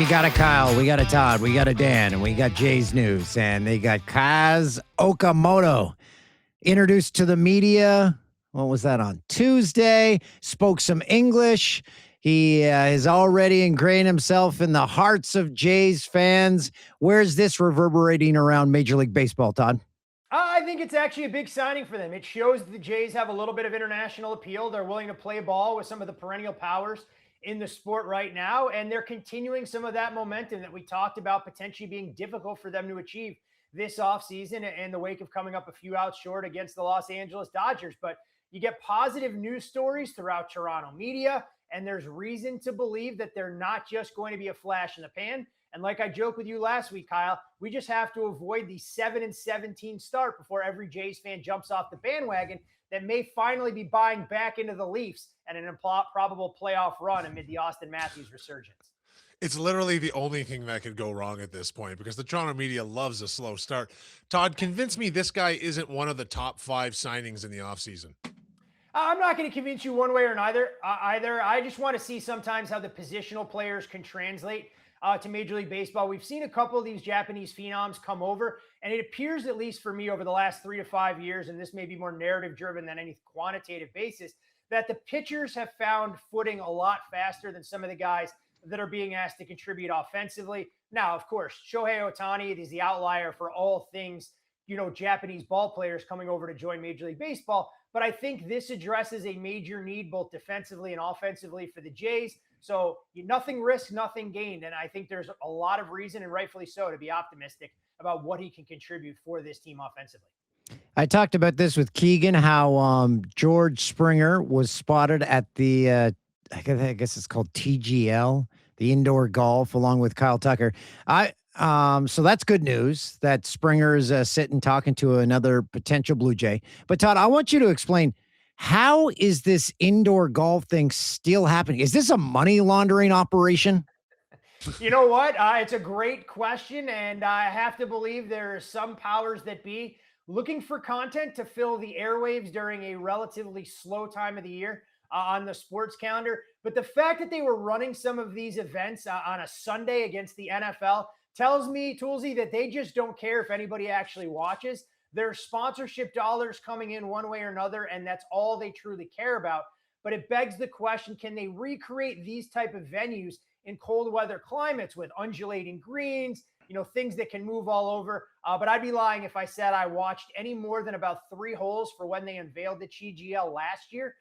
We got a Kyle, we got a Todd, we got a Dan, and we got Jay's news. And they got Kaz Okamoto introduced to the media. What was that, on Tuesday? Spoke some English. He has already ingrained himself in the hearts of Jays fans. Where's this reverberating around Major League Baseball, Todd? I think it's actually a big signing for them. It shows the Jays have a little bit of international appeal. They're willing to play ball with some of the perennial powers in the sport right now, and they're continuing some of that momentum that we talked about potentially being difficult for them to achieve this offseason in the wake of coming up a few outs short against the Los Angeles Dodgers. But you get positive news stories throughout Toronto media, and there's reason to believe that they're not just going to be a flash in the pan. And like I joked with you last week, Kyle, we just have to avoid the 7-17 start before every Jays fan jumps off the bandwagon that may finally be buying back into the Leafs and an improbable playoff run amid the Austin Matthews resurgence. It's literally the only thing that could go wrong at this point because the Toronto media loves a slow start. Todd, convince me this guy isn't one of the top 5 signings in the offseason. I'm not going to convince you one way or another. I just want to see sometimes how the positional players can translate to Major League Baseball. We've seen a couple of these Japanese phenoms come over, and it appears, at least for me, over the last 3 to 5 years, and this may be more narrative driven than any quantitative basis, that the pitchers have found footing a lot faster than some of the guys that are being asked to contribute offensively. Now, of course, Shohei Ohtani is the outlier for all things, Japanese ball players coming over to join Major League Baseball. But I think this addresses a major need both defensively and offensively for the Jays. So nothing risked, nothing gained. And I think there's a lot of reason, and rightfully so, to be optimistic about what he can contribute for this team offensively. I talked about this with Keegan, how George Springer was spotted at the, I guess it's called TGL, the indoor golf, along with Kyle Tucker. So that's good news that Springer is sitting talking to another potential Blue Jay. But Todd, I want you to explain, how is this indoor golf thing still happening? Is this a money laundering operation? You know what? It's a great question, and I have to believe there are some powers that be looking for content to fill the airwaves during a relatively slow time of the year on the sports calendar. But the fact that they were running some of these events on a Sunday against the NFL tells me, Toolsy, that they just don't care if anybody actually watches. There's sponsorship dollars coming in one way or another, and that's all they truly care about. But it begs the question, can they recreate these type of venues in cold weather climates with undulating greens, things that can move all over? But I'd be lying if I said I watched any more than about 3 holes for when they unveiled the TGL last year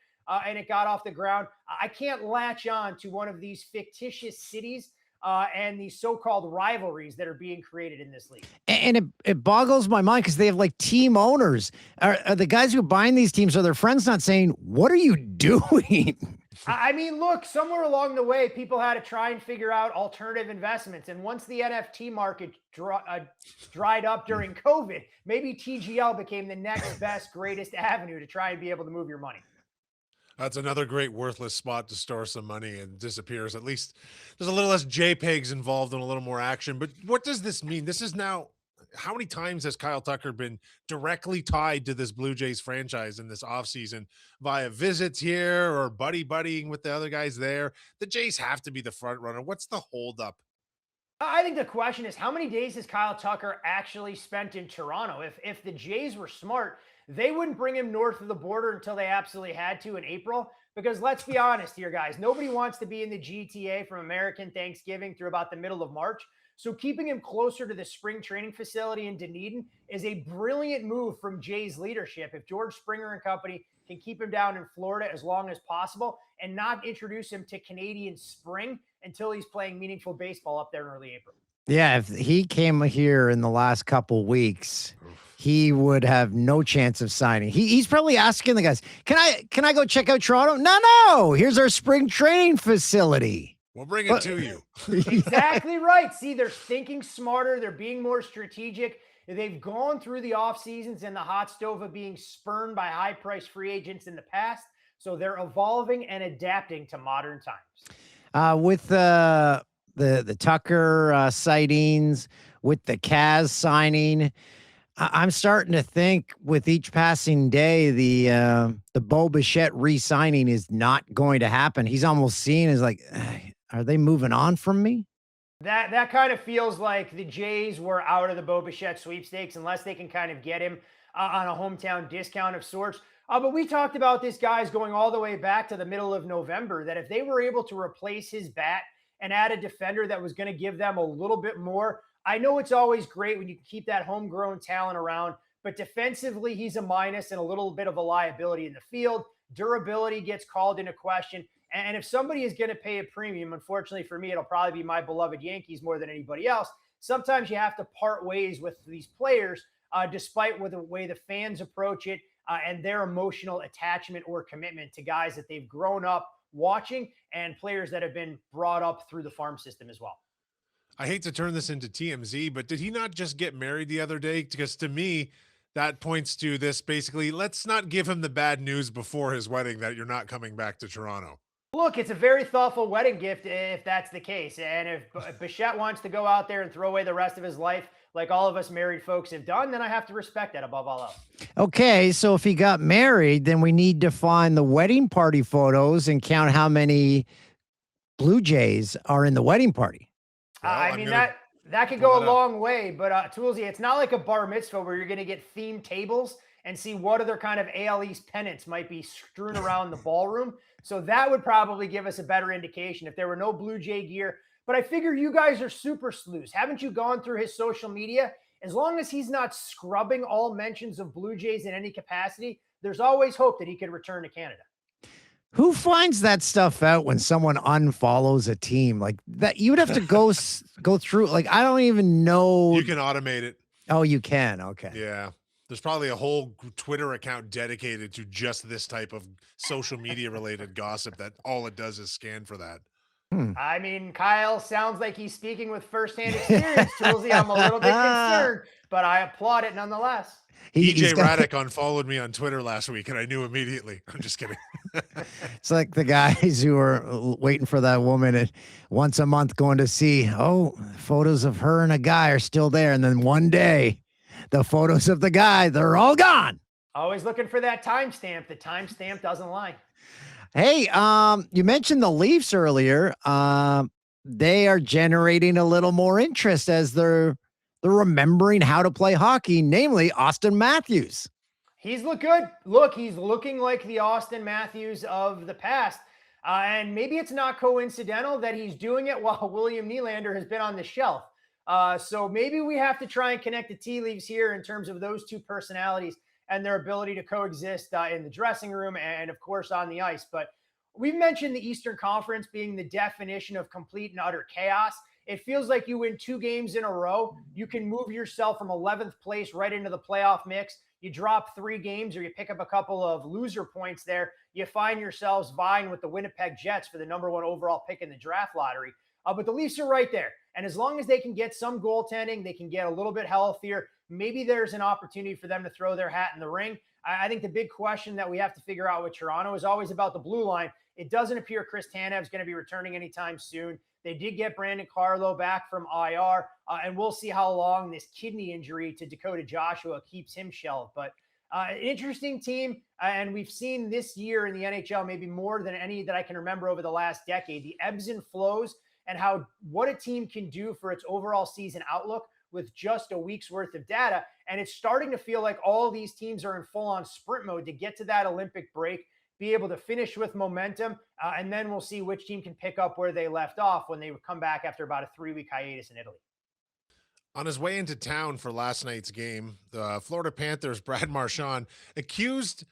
and it got off the ground. I can't latch on to one of these fictitious cities and these so-called rivalries that are being created in this league. And it boggles my mind because they have like team owners. Are the guys who are buying these teams, are their friends not saying, what are you doing? I mean, look, somewhere along the way, people had to try and figure out alternative investments. And once the NFT market dried up during COVID, maybe TGL became the next best, greatest avenue to try and be able to move your money. That's another great worthless spot to store some money and disappears. At least there's a little less JPEGs involved and a little more action. But what does this mean? This is now, how many times has Kyle Tucker been directly tied to this Blue Jays franchise in this offseason via visits here or buddying with the other guys there? The Jays have to be the front runner. What's the holdup? I think the question is, how many days has Kyle Tucker actually spent in Toronto? If the Jays were smart, they wouldn't bring him north of the border until they absolutely had to in April. Because let's be honest here, guys, nobody wants to be in the GTA from American Thanksgiving through about the middle of March. So keeping him closer to the spring training facility in Dunedin is a brilliant move from Jay's leadership. If George Springer and company can keep him down in Florida as long as possible and not introduce him to Canadian spring until he's playing meaningful baseball up there in early April. Yeah, if he came here in the last couple weeks, he would have no chance of signing. He's probably asking the guys, can I go check out Toronto? No, here's our spring training facility. We'll bring it to you. Exactly right. See, they're thinking smarter. They're being more strategic. They've gone through the off seasons and the hot stove of being spurned by high-priced free agents in the past. So they're evolving and adapting to modern times. With the Tucker sightings, with the Kaz signing, I'm starting to think with each passing day, the Bo Bichette re-signing is not going to happen. He's almost seen as like, are they moving on from me? That kind of feels like the Jays were out of the Bichette sweepstakes unless they can kind of get him on a hometown discount of sorts. But we talked about this guy's going all the way back to the middle of November, that if they were able to replace his bat and add a defender that was going to give them a little bit more. I know it's always great when you can keep that homegrown talent around, but defensively, he's a minus and a little bit of a liability in the field. Durability gets called into question. And if somebody is going to pay a premium, unfortunately for me, it'll probably be my beloved Yankees more than anybody else. Sometimes you have to part ways with these players, despite the way the fans approach it and their emotional attachment or commitment to guys that they've grown up watching and players that have been brought up through the farm system as well. I hate to turn this into TMZ, but did he not just get married the other day? Because to me, that points to this basically, let's not give him the bad news before his wedding that you're not coming back to Toronto. Look, it's a very thoughtful wedding gift if that's the case. And if Bichette wants to go out there and throw away the rest of his life like all of us married folks have done, then I have to respect that above all else. Okay, so if he got married, then we need to find the wedding party photos and count how many Blue Jays are in the wedding party. Well, I mean, that could go a long way, but Toolsy, it's not like a bar mitzvah where you're going to get themed tables and see what other kind of AL East pennants might be strewn around the ballroom. So that would probably give us a better indication if there were no Blue Jay gear. But I figure you guys are super sleuths. Haven't you gone through his social media? As long as he's not scrubbing all mentions of Blue Jays in any capacity, there's always hope that he could return to Canada. Who finds that stuff out when someone unfollows a team like that? You would have to go through. Like, I don't even know. You can automate it. Oh, you can. Okay. Yeah. There's probably a whole Twitter account dedicated to just this type of social media related gossip that all it does is scan for that. I mean, Kyle sounds like he's speaking with firsthand experience, Toolsy. I'm a little bit concerned, but I applaud it nonetheless. EJ Raddick unfollowed me on Twitter last week, and I knew immediately. I'm just kidding. It's like the guys who are waiting for that woman and once a month going to see, photos of her and a guy are still there. And then one day, the photos of the guy, they're all gone. Always looking for that timestamp. The timestamp doesn't lie. Hey, you mentioned the Leafs earlier. They are generating a little more interest as they're remembering how to play hockey, namely Auston Matthews. He's looked good. Look, he's looking like the Auston Matthews of the past. And maybe it's not coincidental that he's doing it while William Nylander has been on the shelf. So maybe we have to try and connect the tea leaves here in terms of those two personalities and their ability to coexist in the dressing room and, of course, on the ice. But we've mentioned the Eastern Conference being the definition of complete and utter chaos. It feels like you win 2 games in a row. You can move yourself from 11th place right into the playoff mix. You drop 3 games or you pick up a couple of loser points there. You find yourselves vying with the Winnipeg Jets for the #1 overall pick in the draft lottery. But the Leafs are right there. And as long as they can get some goaltending, they can get a little bit healthier. Maybe there's an opportunity for them to throw their hat in the ring. I think the big question that we have to figure out with Toronto is always about the blue line. It doesn't appear Chris Tanev is going to be returning anytime soon. They did get Brandon Carlo back from IR, and we'll see how long this kidney injury to Dakota Joshua keeps him shelved. But an interesting team, and we've seen this year in the NHL maybe more than any that I can remember over the last decade, the ebbs and flows and what a team can do for its overall season outlook with just a week's worth of data. And it's starting to feel like all these teams are in full-on sprint mode to get to that Olympic break, be able to finish with momentum, and then we'll see which team can pick up where they left off when they come back after about a 3-week hiatus in Italy. On his way into town for last night's game, the Florida Panthers, Brad Marchand, accused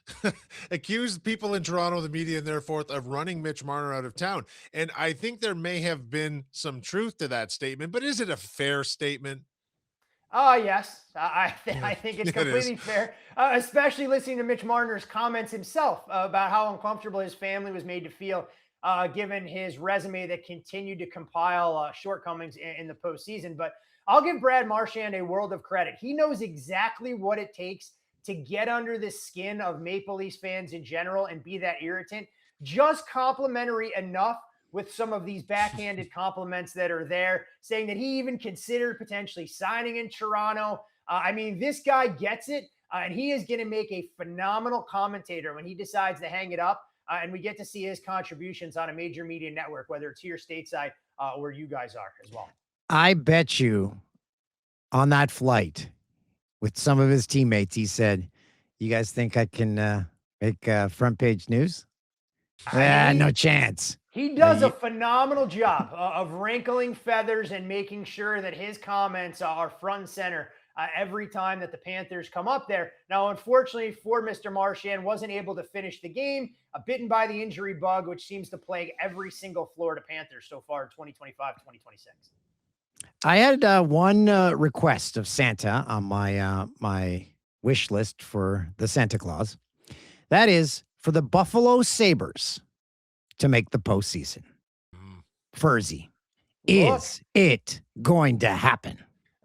people in Toronto, the media and their forth, of running Mitch Marner out of town. And I think there may have been some truth to that statement, but is it a fair statement? Yes, I think it's completely fair, especially listening to Mitch Marner's comments himself about how uncomfortable his family was made to feel given his resume that continued to compile shortcomings in the postseason. But I'll give Brad Marchand a world of credit. He knows exactly what it takes to get under the skin of Maple Leafs fans in general and be that irritant, just complimentary enough with some of these backhanded compliments that are there, saying that he even considered potentially signing in Toronto. I mean, this guy gets it, and he is going to make a phenomenal commentator when he decides to hang it up, and we get to see his contributions on a major media network, whether it's here stateside or you guys are as well. I bet you on that flight with some of his teammates, he said, "You guys think I can make front page news? I mean, No chance." he Uh, does a ye- phenomenal job of wrinkling feathers and making sure that his comments are front and center every time that the Panthers come up there. Now, unfortunately for Mr. Marchand, wasn't able to finish the game, bitten by the injury bug, which seems to plague every single Florida Panther so far in 2025, 2026. I had one request of Santa on my wish list for the Santa Claus. That is for the Buffalo Sabres to make the postseason. Mm. Furzy, Look, is it going to happen?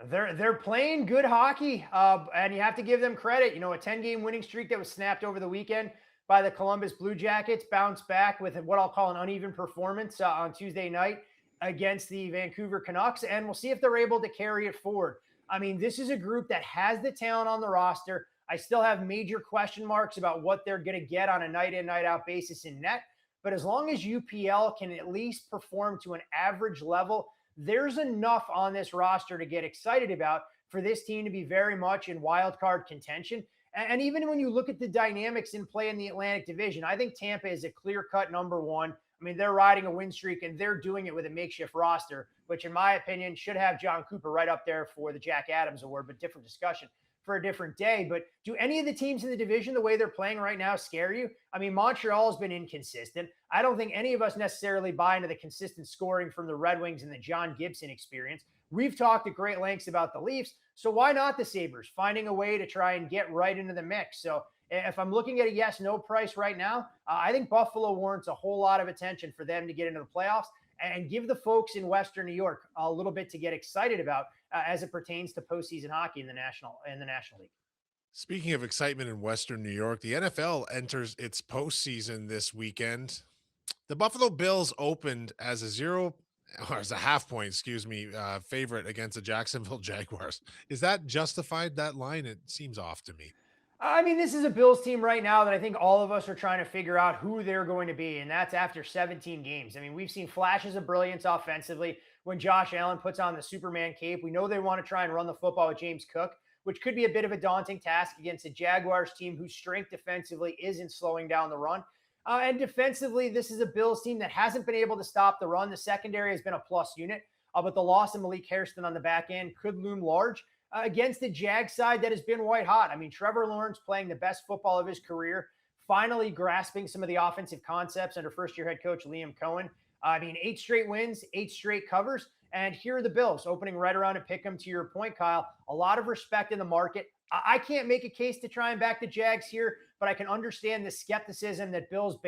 they're playing good hockey, and you have to give them credit. You know, a 10-game winning streak that was snapped over the weekend by the Columbus Blue Jackets bounced back with what I'll call an uneven performance on Tuesday night against the Vancouver Canucks, and we'll see if they're able to carry it forward. I mean, this is a group that has the talent on the roster. I still have major question marks about what they're going to get on a night in, night out basis in net. But as long as UPL can at least perform to an average level, there's enough on this roster to get excited about for this team to be very much in wild card contention. And even when you look at the dynamics in play in the Atlantic Division, I think Tampa is a clear cut number one. I mean, they're riding a win streak and they're doing it with a makeshift roster, which, in my opinion, should have John Cooper right up there for the Jack Adams Award, but different discussion for a different day. But do any of the teams in the division, the way they're playing right now, scare you? I mean, Montreal's been inconsistent. I don't think any of us necessarily buy into the consistent scoring from the Red Wings and the John Gibson experience. We've talked at great lengths about the Leafs. So why not the Sabres finding a way to try and get right into the mix? So if I'm looking at a yes, no price right now, I think Buffalo warrants a whole lot of attention for them to get into the playoffs and give the folks in Western New York a little bit to get excited about as it pertains to postseason hockey in the National League. Speaking of excitement in Western New York, the NFL enters its postseason this weekend. The Buffalo Bills opened as a zero or as a half point, excuse me, favorite against the Jacksonville Jaguars. Is that justified, that line? It seems off to me. I mean, this is a Bills team right now that I think all of us are trying to figure out who they're going to be, and that's after 17 games. I mean, we've seen flashes of brilliance offensively when Josh Allen puts on the Superman cape. We know they want to try and run the football with James Cook, which could be a bit of a daunting task against a Jaguars team whose strength defensively isn't slowing down the run. And defensively, this is a Bills team that hasn't been able to stop the run. The secondary has been a plus unit, but the loss of Malik Hairston on the back end could loom large against the Jag side that has been white hot. I mean, Trevor Lawrence playing the best football of his career, finally grasping some of the offensive concepts under first-year head coach Liam Cohen. I mean, 8 straight wins, 8 straight covers, and here are the Bills opening right around a pick 'em. To your point, Kyle, a lot of respect in the market. I can't make a case to try and back the Jags here, but I can understand the skepticism that Bills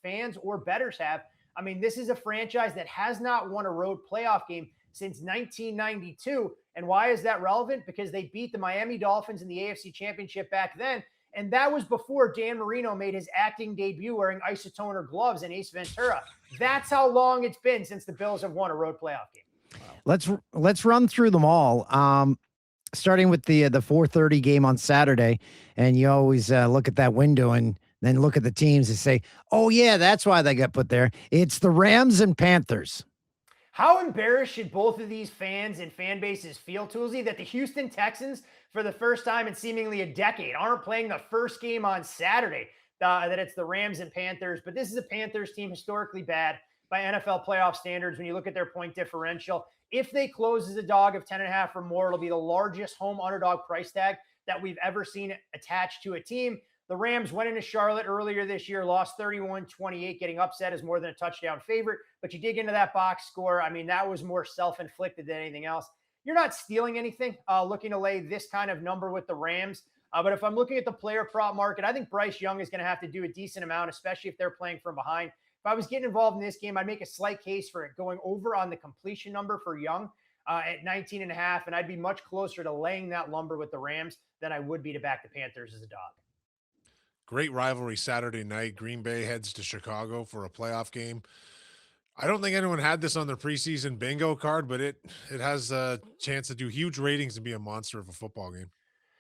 fans or bettors have. I mean, this is a franchise that has not won a road playoff game since 1992. And why is that relevant? Because they beat the Miami Dolphins in the AFC Championship back then. And that was before Dan Marino made his acting debut wearing isotoner gloves in Ace Ventura. That's how long it's been since the Bills have won a road playoff game. Let's run through them all. Starting with the 4:30 game on Saturday, and you always look at that window and then look at the teams and say, "Oh yeah, that's why they got put there." It's the Rams and Panthers. How embarrassed should both of these fans and fan bases feel, Toolsy, that the Houston Texans, for the first time in seemingly a decade, aren't playing the first game on Saturday? That it's the Rams and Panthers, but this is a Panthers team historically bad by NFL playoff standards when you look at their point differential. If they close as a dog of 10.5 or more, it'll be the largest home underdog price tag that we've ever seen attached to a team. The Rams went into Charlotte earlier this year, lost 31-28, getting upset as more than a touchdown favorite. But you dig into that box score, I mean, that was more self-inflicted than anything else. You're not stealing anything looking to lay this kind of number with the Rams. But if I'm looking at the player prop market, I think Bryce Young is going to have to do a decent amount, especially if they're playing from behind. If I was getting involved in this game, I'd make a slight case for it going over on the completion number for Young at 19.5, and I'd be much closer to laying that lumber with the Rams than I would be to back the Panthers as a dog. Great rivalry Saturday night. Green Bay heads to Chicago for a playoff game. I don't think anyone had this on their preseason bingo card, but it has a chance to do huge ratings and be a monster of a football game.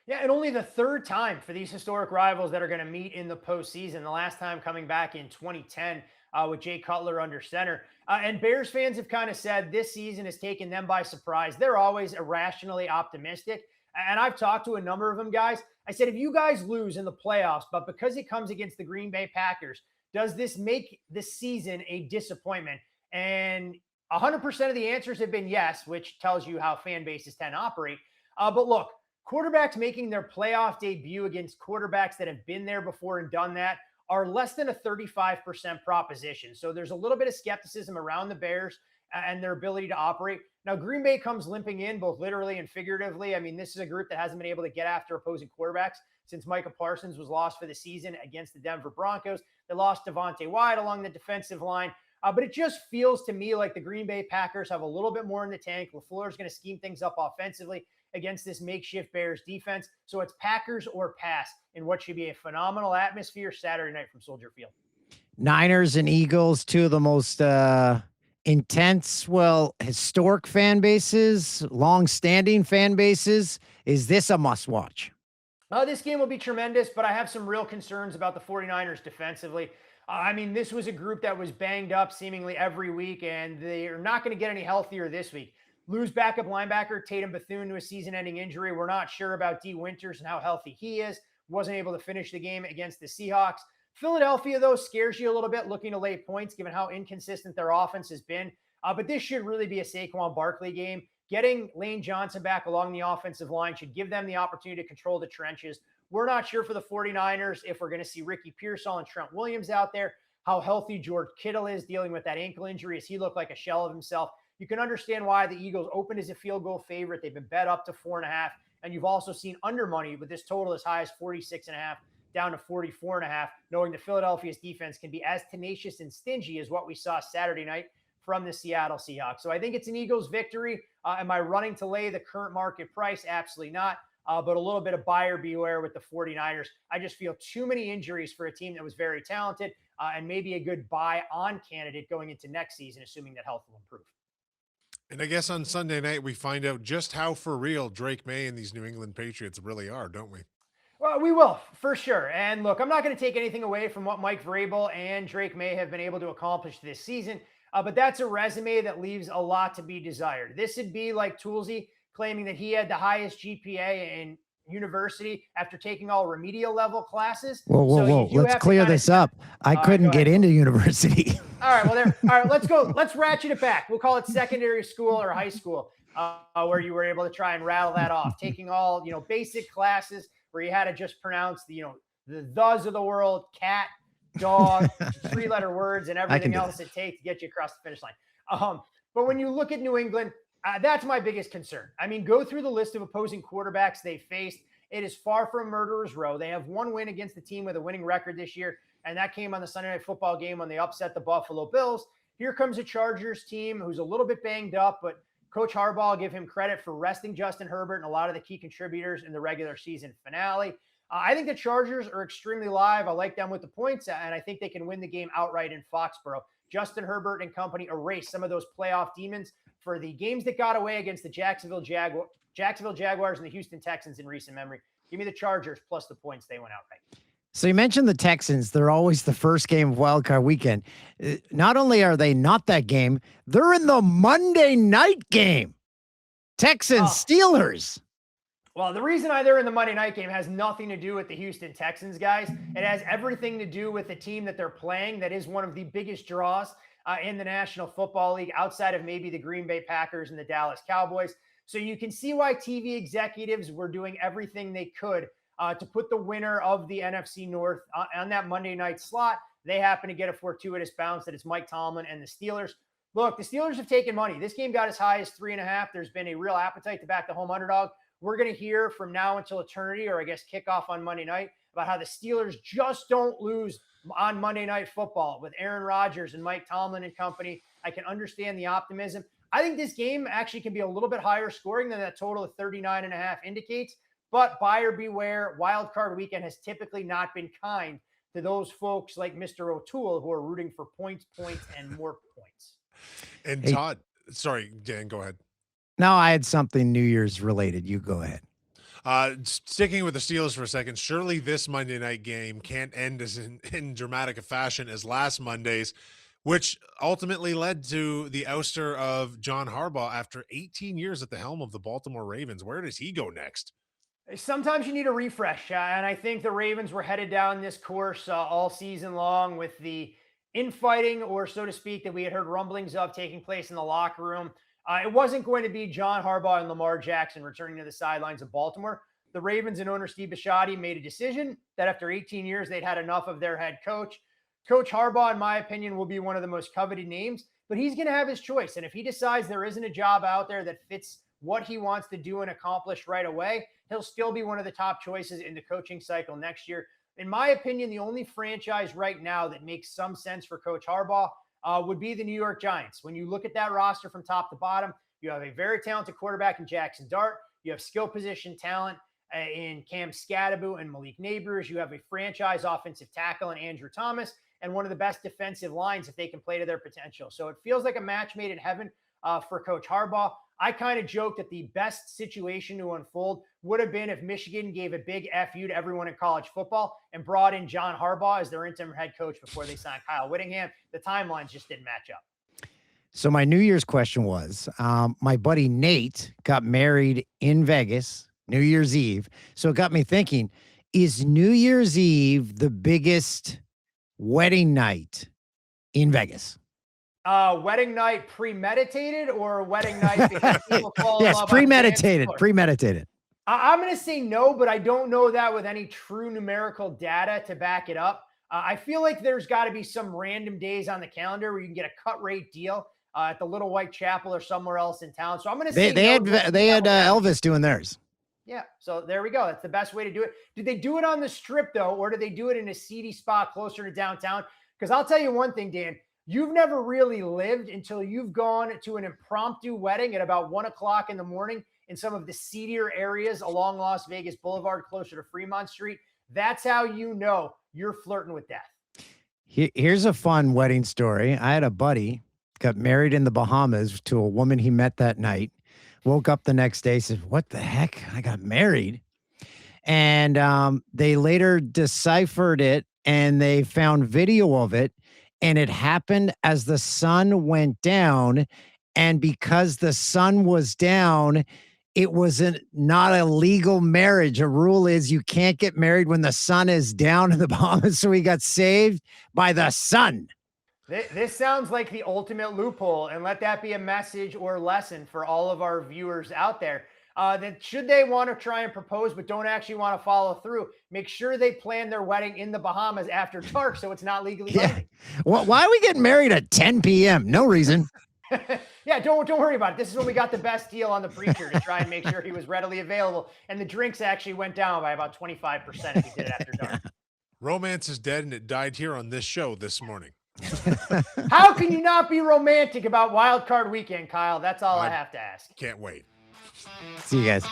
Yeah, and only the third time for these historic rivals that are going to meet in the postseason. The last time coming back in 2010 with Jay Cutler under center. And Bears fans have kind of said this season has taken them by surprise. They're always irrationally optimistic. And I've talked to a number of them, guys. I said, if you guys lose in the playoffs, but because it comes against the Green Bay Packers, does this make the season a disappointment? And 100% of the answers have been yes, which tells you how fan bases tend to operate. But look, quarterbacks making their playoff debut against quarterbacks that have been there before and done that are less than a 35% proposition. So there's a little bit of skepticism around the Bears and their ability to operate. Now, Green Bay comes limping in both literally and figuratively. I mean, this is a group that hasn't been able to get after opposing quarterbacks since Micah Parsons was lost for the season against the Denver Broncos. They lost Devontae Wyatt along the defensive line. But it just feels to me like the Green Bay Packers have a little bit more in the tank. LaFleur's going to scheme things up offensively against this makeshift Bears defense. So it's Packers or pass in what should be a phenomenal atmosphere Saturday night from Soldier Field. Niners and Eagles, two of the most intense, historic fan bases, long-standing fan bases. Is this a must-watch? This game will be tremendous, but I have some real concerns about the 49ers defensively. I mean, this was a group that was banged up seemingly every week, and they're not going to get any healthier this week. Lose backup linebacker Tatum Bethune to a season-ending injury. We're not sure about D. Winters and how healthy he is. Wasn't able to finish the game against the Seahawks. Philadelphia, though, scares you a little bit looking to lay points given how inconsistent their offense has been. But this should really be a Saquon Barkley game. Getting Lane Johnson back along the offensive line should give them the opportunity to control the trenches. We're not sure for the 49ers if we're going to see Ricky Pearsall and Trent Williams out there, how healthy George Kittle is dealing with that ankle injury as he looked like a shell of himself. You can understand why the Eagles opened as a field goal favorite. They've been bet up to 4.5. And you've also seen under money with this total as high as 46.5 down to 44.5, knowing that Philadelphia's defense can be as tenacious and stingy as what we saw Saturday night from the Seattle Seahawks. So I think it's an Eagles victory. Am I running to lay the current market price? Absolutely not. But a little bit of buyer beware with the 49ers. I just feel too many injuries for a team that was very talented and maybe a good buy on candidate going into next season, assuming that health will improve. And I guess on Sunday night, we find out just how for real Drake May and these New England Patriots really are, don't we? Well, we will, for sure. And look, I'm not going to take anything away from what Mike Vrabel and Drake May have been able to accomplish this season, but that's a resume that leaves a lot to be desired. This would be like Toolsy claiming that he had the highest GPA in university after taking all remedial level classes. Whoa. Let's clear this up. I couldn't get into university. All right. Well, there. All right. Let's go. Let's ratchet it back. We'll call it secondary school or high school, where you were able to try and rattle that off, taking all, basic classes where you had to just pronounce the thes of the world, cat, dog, 3-letter words, and everything else it takes to get you across the finish line. But when you look at New England, that's my biggest concern. I mean, go through the list of opposing quarterbacks they faced. It is far from murderer's row. They have one win against the team with a winning record this year, and that came on the Sunday Night Football game when they upset the Buffalo Bills. Here comes a Chargers team who's a little bit banged up, but Coach Harbaugh, give him credit for resting Justin Herbert and a lot of the key contributors in the regular season finale. I think the Chargers are extremely live. I like them with the points, and I think they can win the game outright in Foxborough. Justin Herbert and company erased some of those playoff demons for the games that got away against the Jacksonville Jaguars and the Houston Texans in recent memory. Give me the Chargers plus the points. They went outright. So you mentioned the Texans. They're always the first game of wildcard weekend. Not only are they not that game, they're in the Monday night game. Texans, Steelers. Well, the reason they're in the Monday night game has nothing to do with the Houston Texans, guys. It has everything to do with the team that they're playing that is one of the biggest draws in the National Football League outside of maybe the Green Bay Packers and the Dallas Cowboys. So you can see why TV executives were doing everything they could to put the winner of the NFC North on that Monday night slot. They happen to get a fortuitous bounce that it's Mike Tomlin and the Steelers. Look, the Steelers have taken money. This game got as high as 3.5. There's been a real appetite to back the home underdog. We're going to hear from now until eternity, or I guess kickoff on Monday night, about how the Steelers just don't lose on Monday Night Football with Aaron Rodgers and Mike Tomlin and company. I can understand the optimism. I think this game actually can be a little bit higher scoring than that total of 39.5 indicates, but buyer beware. Wild card weekend has typically not been kind to those folks like Mr. O'Toole who are rooting for points, and more points. And Todd, sorry, Dan, go ahead. No, I had something New Year's related. You go ahead. Sticking with the Steelers for a second, surely this Monday night game can't end as in dramatic a fashion as last Monday's. which ultimately led to the ouster of John Harbaugh after 18 years at the helm of the Baltimore Ravens. Where does he go next? Sometimes you need a refresh, and I think the Ravens were headed down this course all season long with the infighting, or so to speak, that we had heard rumblings of taking place in the locker room. It wasn't going to be John Harbaugh and Lamar Jackson returning to the sidelines of Baltimore. The Ravens and owner Steve Bichette made a decision that after 18 years, they'd had enough of their head coach. Coach Harbaugh, in my opinion, will be one of the most coveted names, but he's going to have his choice. And if he decides there isn't a job out there that fits what he wants to do and accomplish right away, he'll still be one of the top choices in the coaching cycle next year. In my opinion, the only franchise right now that makes some sense for Coach Harbaugh would be the New York Giants. When you look at that roster from top to bottom, you have a very talented quarterback in Jackson Dart. You have skill position talent in Cam Scadaboo and Malik Neighbors. You have a franchise offensive tackle in Andrew Thomas, and one of the best defensive lines if they can play to their potential. So it feels like a match made in heaven for Coach Harbaugh. I kind of joked that the best situation to unfold would have been if Michigan gave a big FU to everyone in college football and brought in John Harbaugh as their interim head coach before they signed Kyle Whittingham. The timelines just didn't match up. So my New Year's question was, my buddy Nate got married in Vegas, New Year's Eve. So it got me thinking, is New Year's Eve the biggest wedding night in Vegas? Wedding night premeditated or wedding night because people fall in Yes, love? premeditated. I'm going to say no, but I don't know that with any true numerical data to back it up. I feel like there's got to be some random days on the calendar where you can get a cut rate deal at the Little White Chapel or somewhere else in town. So I'm going to say they had Elvis doing theirs. Yeah, so there we go. That's the best way to do it. Did they do it on the Strip though, or did they do it in a seedy spot closer to downtown? Because I'll tell you one thing, Dan. You've never really lived until you've gone to an impromptu wedding at about 1 o'clock in the morning in some of the seedier areas along Las Vegas Boulevard, closer to Fremont Street. That's how you know you're flirting with death. Here's a fun wedding story. I had a buddy got married in the Bahamas to a woman he met that night. Woke up the next day, said, "What the heck? I got married." And they later deciphered it and they found video of it. And it happened as the sun went down. And because the sun was down, it was not a legal marriage. A rule is you can't get married when the sun is down in the Bahamas. So he got saved by the sun. This sounds like the ultimate loophole, and let that be a message or lesson for all of our viewers out there. That should they want to try and propose but don't actually want to follow through, make sure they plan their wedding in the Bahamas after dark so it's not legally binding. Well, why are we getting married at 10 p.m.? No reason. Yeah, don't worry about it. This is when we got the best deal on the preacher to try and make sure he was readily available. And the drinks actually went down by about 25% if he did it after dark. Romance is dead, and it died here on this show this morning. How can you not be romantic about Wild Card Weekend, Kyle? That's all I have to ask. Can't wait. See you guys.